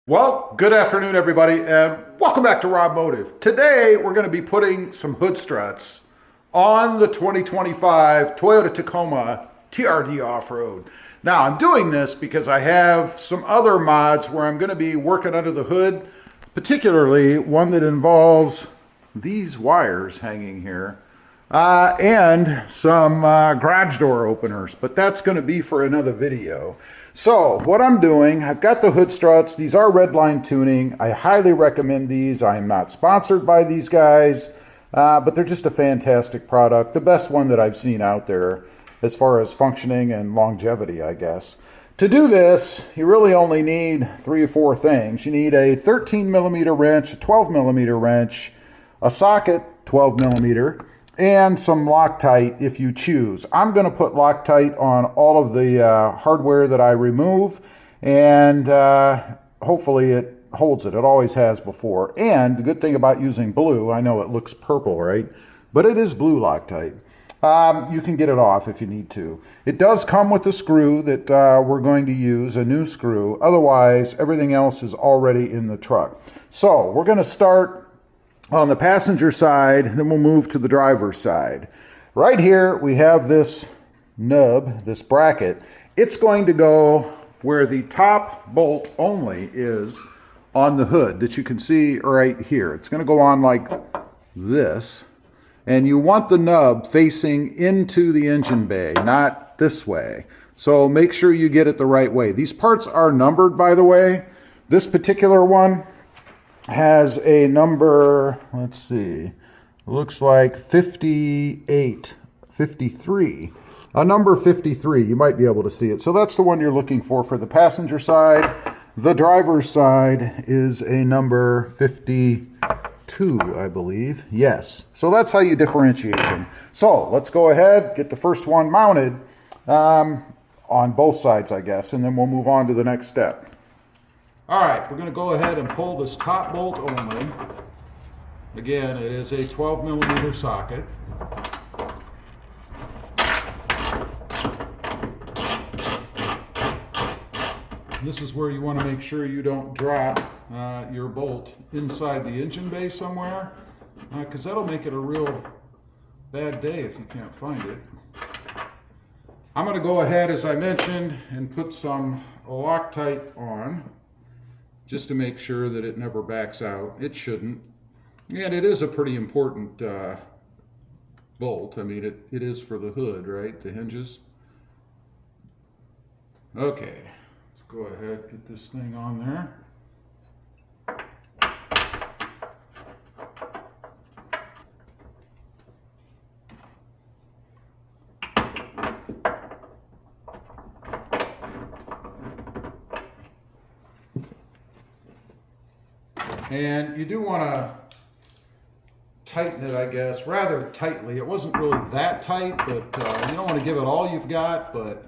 Well, good afternoon, everybody, and welcome back to RobMotive. Today, we're going to be putting some hood struts on the 2025 Toyota Tacoma TRD Off-Road. Now, I'm doing this because I have some other mods where I'm going to be working under the hood, particularly one that involves these wires hanging here and some garage door openers, but that's going to be for another video. So what I'm doing, I've got the hood struts. These are Redline Tuning. I highly recommend these. I'm not sponsored by these guys, but they're just a fantastic product. The best one that I've seen out there as far as functioning and longevity, I guess. To do this, you really only need 3 or 4 things. You need a 13mm wrench, a 12mm wrench, a socket, 12mm, and some Loctite if you choose. I'm going to put Loctite on all of the hardware that I remove, and hopefully it holds it. It always has before. And the good thing about using blue, I know it looks purple, right? But it is blue Loctite. You can get it off if you need to. It does come with a screw that we're going to use, a new screw. Otherwise, everything else is already in the truck. So we're going to start on the passenger side, then we'll move to the driver's side. Right here, we have this nub, this bracket. It's going to go where the top bolt only is on the hood that you can see right here. It's going to go on like this, and you want the nub facing into the engine bay, not this way. So make sure you get it the right way. These parts are numbered, by the way. This particular one has a number, let's see, looks like 53, a number 53. You might be able to see it. So that's the one you're looking for the passenger side. The driver's side is a number 52, I believe. Yes. So that's how you differentiate them. So let's go ahead, get the first one mounted on both sides, I guess, and then we'll move on to the next step. All right, we're going to go ahead and pull this top bolt only. Again, it is a 12mm socket. This is where you want to make sure you don't drop your bolt inside the engine bay somewhere, because that'll make it a real bad day if you can't find it. I'm going to go ahead, as I mentioned, and put some Loctite on, just to make sure that it never backs out. It shouldn't. And it is a pretty important bolt. I mean, it is for the hood, right? The hinges. Okay, let's go ahead, get this thing on there. And you do want to tighten it, I guess, rather tightly. It wasn't really that tight, but you don't want to give it all you've got, but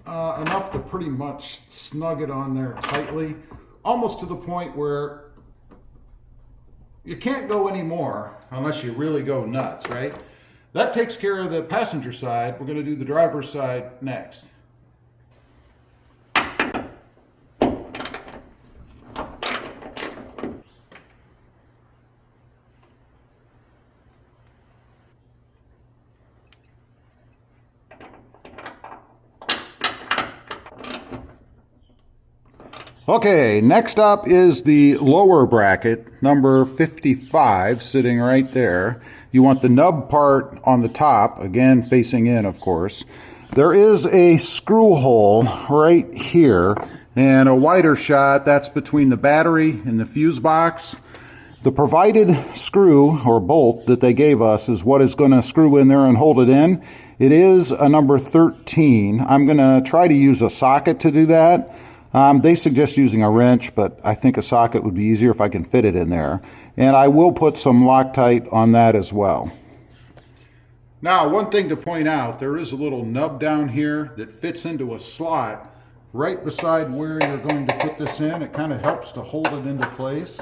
enough to pretty much snug it on there tightly, almost to the point where you can't go any more unless you really go nuts, right? That takes care of the passenger side. We're going to do the driver's side next. Okay, next up is the lower bracket, number 55, sitting right there. You want the nub part on the top, again facing in, of course. There is a screw hole right here, and a wider shot, that's between the battery and the fuse box. The provided screw or bolt that they gave us is what is going to screw in there and hold it in. It is a number 13. I'm going to try to use a socket to do that. They suggest using a wrench, but I think a socket would be easier if I can fit it in there. And I will put some Loctite on that as well. Now, one thing to point out, there is a little nub down here that fits into a slot right beside where you're going to put this in. It kind of helps to hold it into place.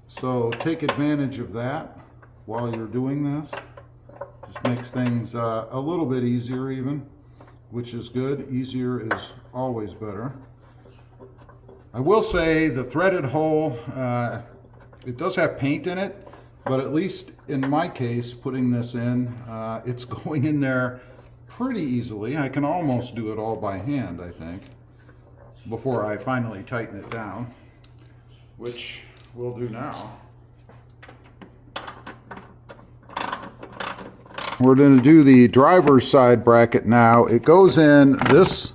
So take advantage of that while you're doing this. Just makes things a little bit easier even, which is good. Easier is always better. I will say the threaded hole, it does have paint in it, but at least in my case, putting this in, it's going in there pretty easily. I can almost do it all by hand, I think, before I finally tighten it down, which we'll do now. We're going to do the driver's side bracket now. It goes in this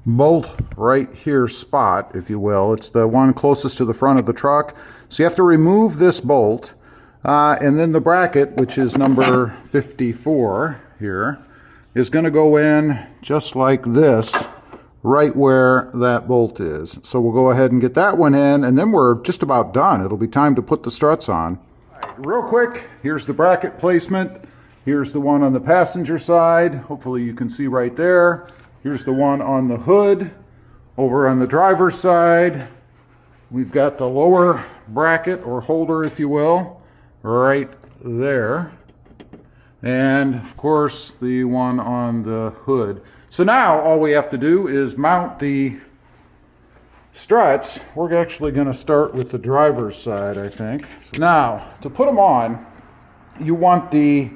bolt right here spot, if you will. It's the one closest to the front of the truck. So you have to remove this bolt, and then the bracket, which is number 54 here, is going to go in just like this, right where that bolt is. So we'll go ahead and get that one in, and then we're just about done. It'll be time to put the struts on. All right, real quick, here's the bracket placement. Here's the one on the passenger side. Hopefully you can see right there. Here's the one on the hood. Over on the driver's side, we've got the lower bracket or holder, if you will, right there. And of course, the one on the hood. So now all we have to do is mount the struts. We're actually going to start with the driver's side, I think. Now, to put them on, you want the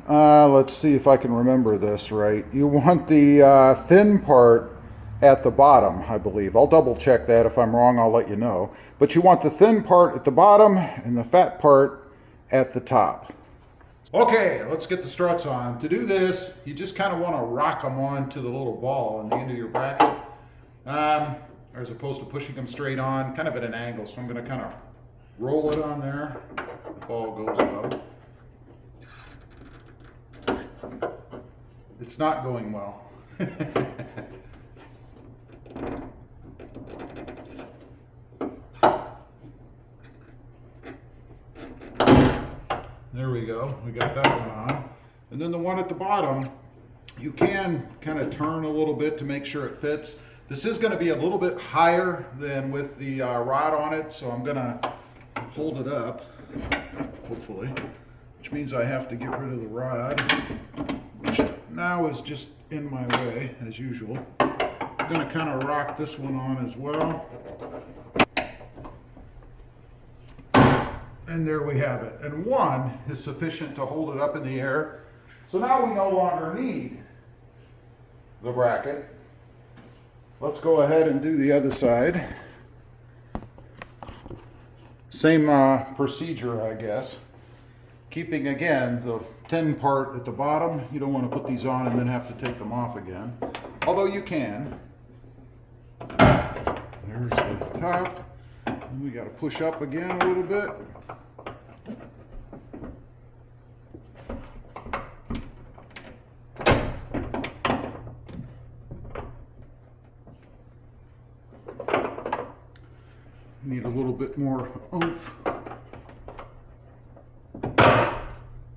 let's see if I can remember this right. You want the thin part at the bottom, I believe. I'll double check that. If I'm wrong, I'll let you know. But you want the thin part at the bottom and the fat part at the top. Okay, let's get the struts on. To do this, you just kind of want to rock them on to the little ball on the end of your bracket, as opposed to pushing them straight on, kind of at an angle. So I'm going to kind of roll it on there if all goes well. It's not going well. There we go. We got that one on. And then the one at the bottom, you can kind of turn a little bit to make sure it fits. This is going to be a little bit higher than with the rod on it, so I'm going to hold it up, hopefully, which means I have to get rid of the rod, which now is just in my way, as usual. I'm going to kind of rock this one on as well. And there we have it. And one is sufficient to hold it up in the air. So now we no longer need the bracket. Let's go ahead and do the other side. Same procedure, I guess. Keeping, again, the thin part at the bottom. You don't want to put these on and then have to take them off again. Although you can. There's the top. And we got to push up again a little bit. Need a little bit more oomph.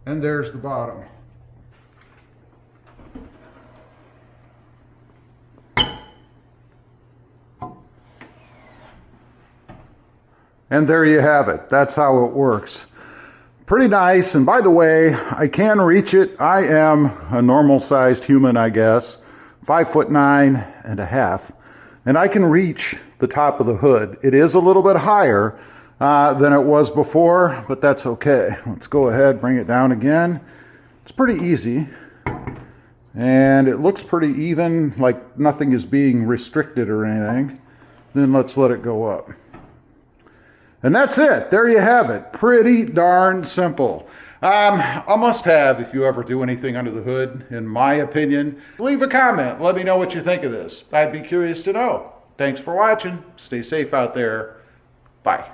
And there's the bottom. And there you have it. That's how it works. Pretty nice. And by the way, I can reach it. I am a normal sized human, I guess, 5'9.5". And I can reach the top of the hood. It is a little bit higher than it was before, but that's okay. Let's go ahead, bring it down again. It's pretty easy. And it looks pretty even, like nothing is being restricted or anything. Then let's let it go up. And that's it. There you have it. Pretty darn simple. A must-have if you ever do anything under the hood, in my opinion. Leave a comment. Let me know what you think of this. I'd be curious to know. Thanks for watching. Stay safe out there. Bye.